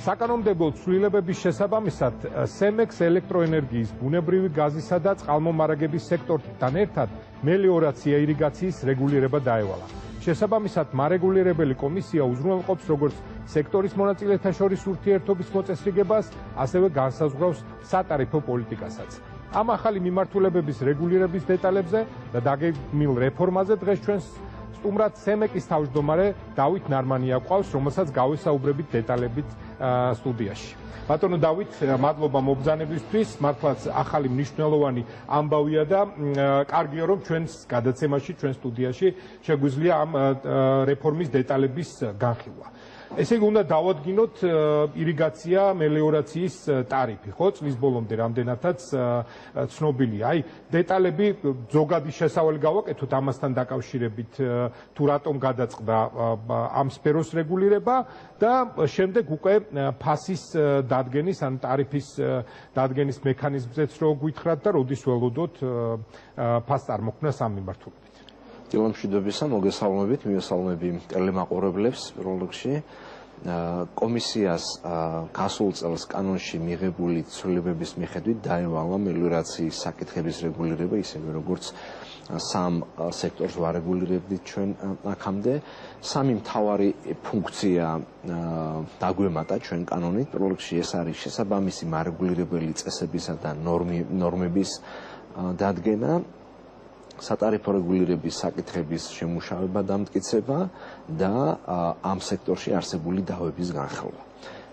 საკანონმდებლო ცვლილებების შესაბამისად სემექს ელექტროენერგიის, ბუნებრივი გაზისა და წყალმომარაგების სექტორთან ერთად მელიორაცია ირიგაციის რეგულირება დაევალა. შესაბამისად, მარეგულირებელი კომისია უზრუნველყოფს როგორც სექტორის მონაწილეთა შორის ურთიერთობის მოწესრიგებას, ასევე განსაზღვრავს სატარიფო პოლიტიკასაც. ამ ახალი მიმართულებების რეგულირების დეტალებზე და დაგეგმილ რეფორმაზე დღეს ჩვენს სტუმრად სემეკის თავმჯდომარე დავით ნარმანია გვყავს, რომელსაც გავესაუბრებით დეტალებით სტუდიაში. ბატონო დავით, მადლობა მობრძანებისთვის, მართლაც ახალი მნიშვნელოვანი ამბავია და კარგია რომ ჩვენს გადაცემაში, ჩვენ სტუდიაში შეგვიძლია ამ რეფორმის დეტალების განხილვა. ესე იგი უნდა დავადგინოთ ირიგაცია, მელიორაციის ტარიფი, ხო, წლის ბოლომდე რამდენადაც ცნობილია. აი, დეტალები ზოგადი შესავალი გავაკეთოთ ამასთან დაკავშირებით, თუ რატომ გადაწყდა ამ სფეროს რეგულირება და შემდეგ უკვე ფასის დადგენის, ან ტარიფის დადგენის მექანიზმზეც რო გითხრათ და როდის ველოდოთ ფას წარმოქმნას ამ მიმართულებით. დილამშვიდობისა, მოგესალმებით, მივესალმები ტელემაყურებლებს პირველ რიგში. კომისიას გასულ წელს კანონში მიღებული ცვლილებების მიხედვით დაევალა მელიორაციის საკითხების რეგულირება, ისევე როგორც სამ სექტორს ვარეგულირებდით ჩვენ აქამდე. სამი მთავარი ფუნქცია დაგვემატა ჩვენ კანონით. პირველ რიგში ეს არის შესაბამისი მარეგულირებელი წესებისა და ნორმების დადგენა, სატარიფო რეგულირების საკითხების შემუშავება და დამტკიცება და ამ სექტორში არსებული დავების განხილვა.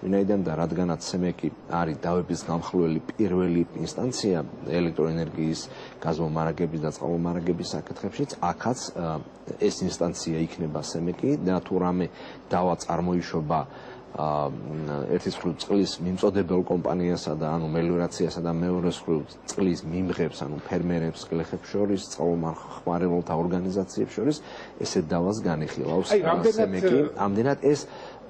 ვინაიდან და რადგანაც სემეკი არის დავების განხილველი პირველი ინსტანცია ელექტროენერგიის, გაზმომარაგების და წყალმომარაგების საკითხებშიც, აქაც ეს ინსტანცია იქნება სემეკი და თუ რამე დავა წარმოიშობა ერთის მხრივ წყლის მიმწოდებელ კომპანიასა და ანუ მელიორაციასა და მეორეს მხრივ წყლის მიმღებს, ანუ ფერმერებს, გლეხებს შორის, წყალმომხმარებელთა ორგანიზაციებს შორის, ესეთ დავას განიხილავს სემეკი. ამდენად ეს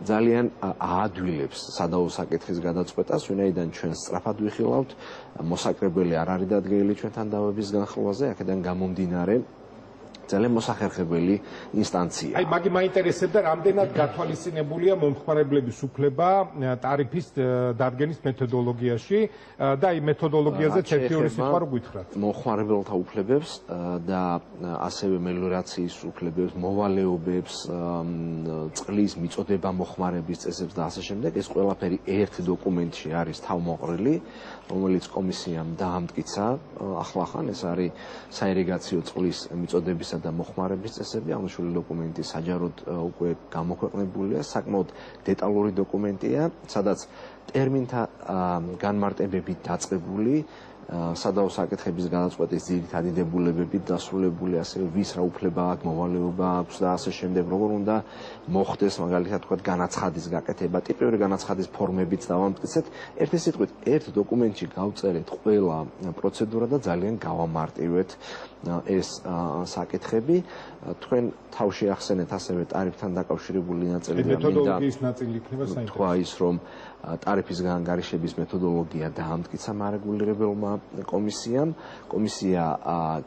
ძალიან აადვილებს სადავო საკითხის გადაწყვეტას, ვინაიდან ჩვენ სწრაფად ვიხილავთ, მოსაკრებელი არ არის დადგენილი ჩვენთან დავების განხილვაზე, აქედან გამომდინარე ძალიან მოსახერხებელი ინსტანცია. აი, მაგი მაინტერესებდა, რამდენად გათვალისწინებულია მომხმარებლების უფლება ტარიფის დადგენის მეთოდოლოგიაში და აი მეთოდოლოგიაზე ერთი-ორი სიტყვა რო გითხრათ. მომხმარებელთა უფლებებს და ასევე მელიორაციის უფლებებს, მოვალეობებს, წყლის მიწოდება მოხმარების წესებს და ასე შემდეგ, ეს ყველაფერი ერთ დოკუმენტში არის თავმოყრილი, რომელიც კომისიამ დაამტკიცა ახლახან, ეს არის საირიგაციო წყლის მიწოდების და მოხმარების წესები, აღნიშნული დოკუმენტი საჯაროდ უკვე გამოქვეყნებულია, საკმაოდ დეტალური დოკუმენტია, სადაც ტერმინთა განმარტებებით დაწყებული, სადავო საკითხების გადაწყვეტის ძირითადი დებულებებით დასრულებული, ასევე ვის რა უფლება აქვს, მოვალეობა აქვს და ასე შემდეგ, როგორ უნდა მოხდეს მაგალითად თქვა განაცხადის გაკეთება, ტიპიური განაცხადის ფორმებიც დავამტკიცეთ. ერთი სიტყვით, ერთ დოკუმენტში გავწერეთ ყველა პროცედურა და ძალიან გავამარტივეთ ეს საკითხები. თქვენ თავში ახსენეთ ასევე ტარიფთან დაკავშირებული ნაწილი და მეთოდოლოგიის ნაწილი იქნება საინტერესო. თქვა ის, რომ ტარიფის განგარიშების მეთოდოლოგია დაამტკიცა მარეგულირებელმა კომისიამ. კომისია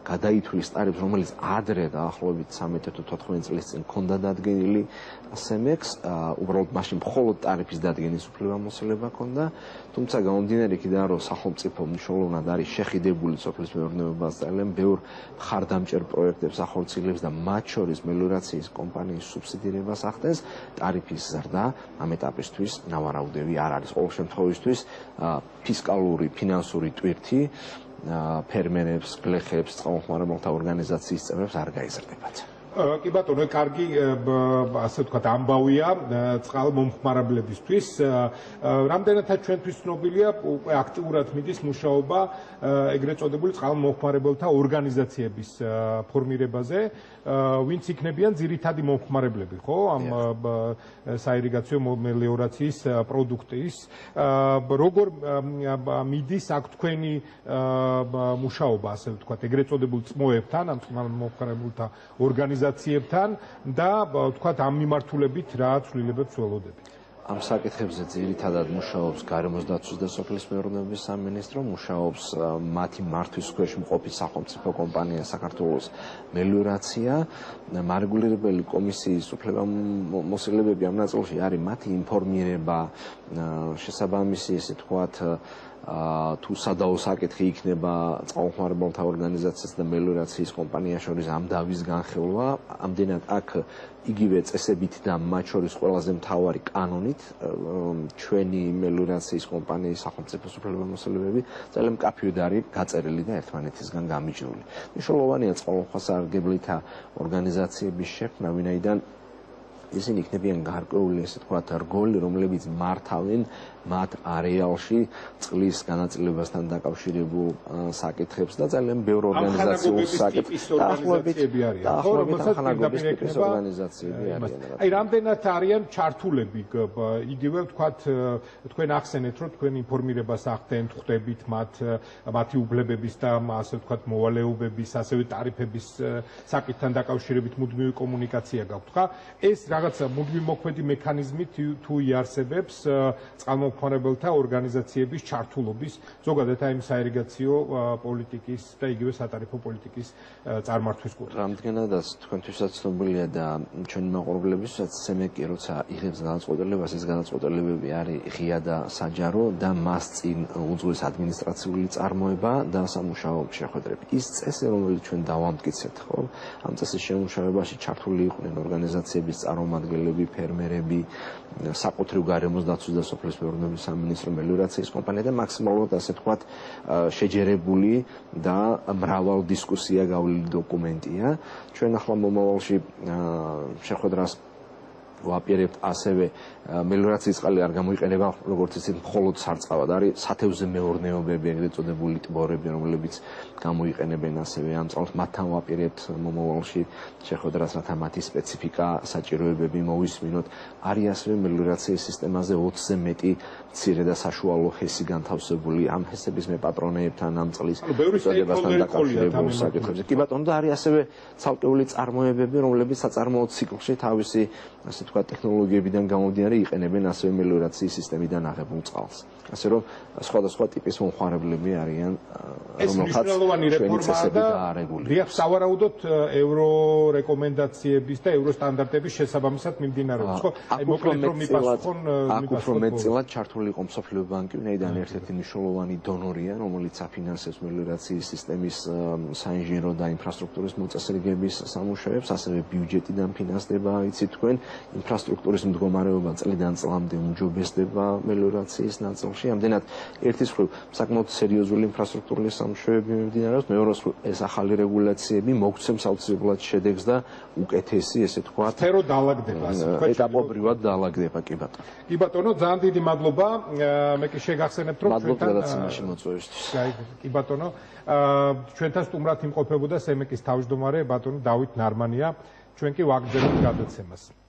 გადაითვლის ტარიფს, რომელიც ადრე დაახლოებით 13 თუ 14 წლის წინ ჰქონდა დადგენილი სემექს, უბრალოდ მაშინ მხოლოდ ტარიფის დადგენის უფლებამოსილება ჰქონდა, თუმცა გამომდინარე იქიდან, რომ სახელმწიფო მნიშვნელოვნად არის შეხიდებული სოფლის მეურნეობას ძალიან ბევრ მხარდამჭერ პროექტებს ახორციელებს და მათ შორის მელიორაციის კომპანიის სუბსიდირებას ახდენს, ტარიფის ზრდა ამ ეტაპისთვის ნავარაუდევი არ არის. ყოველ შემთხვევისთვის ფისკალური, ფინანსური ტვირთი ფერმერებს, გლეხებს, წყალმომხმარებელთა ორგანიზაციის წევრებს არ გაიზრდებათ. კი ბატონო, კარგი ასე ვთქვათ ამბავია წყალმომხმარებლებისთვის. რამდენადაც ჩვენთვის ცნობილია, უკვე აქტიურად მიდის მუშაობა ეგრეთ წოდებული წყალმომხმარებელთა ორგანიზაციების ფორმირებაზე, ვინც იქნებიან ძირითადი მომხმარებლები, ხო, ამ საირიგაციო მელიორაციის პროდუქტის. როგორ მიდის აქ თქვენი მუშაობა, ასე ვთქვათ, ეგრეთ წოდებულ წმოებთან, ამ წყალმომხმარებელთა ორგანიზაციებთან და ვთქვათ ამ მიმართულებით რა ცვლილებებს ველოდებით? ამ საკითხებზე ძირითადად მუშაობს გარემოს დაცვის და სოფლის მეურნეობის სამინისტრო, მუშაობს მათი მართვის ქვეშ მყოფი სახელმწიფო კომპანია საქართველოს მელიორაცია. მარეგულირებელი კომისიის უფლებამოსილებები ამ ნაწილში არის მათი ინფორმირება, შესაბამისი, ესე თქვათ, თუ სადაო საკითხი იქნება წყალმომხმარებელთა ორგანიზაციას და მელიორაციის კომპანიას შორის ამ დავის განხილვა, ამდენად აქ იგივე წესებით და მათ შორის ყველაზე მთავარი კანონით ჩვენი მელიორაციის კომპანიის სახელმწიფო უფლებამოსილებები ძალიან მკაფიოდ არის გაწერილი და ერთმანეთისგან გამიჯნული. მნიშვნელოვანია წყალმომხმარებელთა ორგანიზაციების შექმნა, ვინაიდან ისინი იქნებიან გარკვეული, ესე თქვათ, რგოლი, რომლებიც მართავენ მათ არეალში წყლის განაწილებასთან დაკავშირებულ საკითხებს და ძალიან ბევრ ორგანიზაციულ საკითხებს დაახლოებით ორგანიზაციები არიან. აი, რამდენად არიან ჩართულები, იგივე ვთქვათ, თქვენ ახსენეთ, რომ თქვენ ინფორმირებას ახდენთ, ხვდებით მათი უფლებების და ასე ვთქვათ, მოვალეობების, ასევე ტარიფების საკითხთან დაკავშირებით მუდმივი კომუნიკაცია გაქვთ, ხა? ეს რაღაცა მუდმივი მოქმედი მექანიზმი თუ იარსებებს წყალმომხმარებელთა ორგანიზაციების ჩართულობის ზოგადად აი საირიგაციო პოლიტიკის და იგივე სატარიფო პოლიტიკის წარმართვის კუთხით. რამდენადაც თქვენთვისაც ცნობილია და ჩვენი მაყურებლებისთვისაც სემეკი როცა იღებს განაცხადებას, ეს განაცხადებები არის ღია და საჯარო და მას წინ უძღვის ადმინისტრაციული წარმოება და სამუშაო შეხვედრები. ის წესი, რომელიც ჩვენ დავამტკიცებთ, ხო? ამ წესის შემუშავებაში ჩართული იყვნენ ორგანიზაციების წარმომადგენლები, ფერმერები, საკუთრივ გარემოს დაცვის და სოფლის მეურნეობის სამინისტრო, მელიორაციის კომპანია და მაქსიმალურად ასე თქვათ შეჯერებული და მრავალ დისკუსია გავლილი დოკუმენტია. ჩვენ ახლა მომავალში შეხვედრას ვაპირებთ ასევე მელიორაციის წყალი არ გამოიყენება როგორც ისეთ მხოლოდ სარწყავად, არის სათევზე მეურნეობები, ეგრეთ წოდებული ტბორები, რომლებიც გამოიყენებენ ასევე ამ წყალს. მათთან ვაპირებთ მომავალში შეხვედრას, რათა მათი სპეციფიკა, საჭიროებები მოვისმინოთ. არის ასევე მელიორაციის სისტემაზე 20-ზე მეტი მცირე და საშუალო ჰესი განთავსებული ამ ჰესების მეპატრონეებთან, ამ წყლის უწოდებასთან დაკავშირებულ საკითხებზე. კი ბატონო, და არის ასევე ცალკეული წარმოებები, რომლებიც საწარმოო ციკლში თავისი ასე თქვა ტექნოლოგიებიდან გამომდინარე იყენებენ ასევე მელიორაციის სისტემიდან აღებულ წყალს. ასე რომ სხვადასხვა ტიპის მომხმარებლები არიან, რომელთაც ჩვენი წესები დაარეგულირებს. ეს სავარაუდოდ ევრო რეკომენდაციების და ევრო სტანდარტების შესაბამისად მიმდინარეობს, ხო? აი მოკლედ რომ მიპასუხონ აქ უფრო მეტწილად ჩართული იყო მსოფლიო ბანკი, ვინაიდან ერთ-ერთი მნიშვნელოვანი დონორია, რომელიც აფინანსებს მელიორაციის სისტემის საინჟინრო და ინფრასტრუქტურის მოწესრიგების სამუშაოებს, ასევე ბიუჯეტიდან ფინანსდება, იცით თქვენ, ინფრასტრუქტურის მდგომარეობა წლიდან წლამდე უმჯობესდება მელიორაციის ნაწილში. ამდენად ერთის მხრივ საკმაოდ სერიოზული ინფრასტრუქტურული სამუშაოები მიმდინარეობს, მეორეს მხრივ ეს ახალი რეგულაციები მოგცემს აუცილებლად შედეგს და უკეთესი, ესე თქვათ, სფერო დაალაგდება, ასე თქვათ, ეტაპობრივად დაალაგდება, კი ბატონო. კი ბატონო, ძალიან დიდი მადლობა. მე კი შეგახსენებთ, რომ ჩვენთან მადლობა მოწვევისთვის. კი ბატონო, ჩვენთან სტუმრად იმყოფებოდა სემეკის თავმჯდომარე ბატონო დავით ნარმანია. ჩვენ კი ვაგრძელებთ გადაცემას.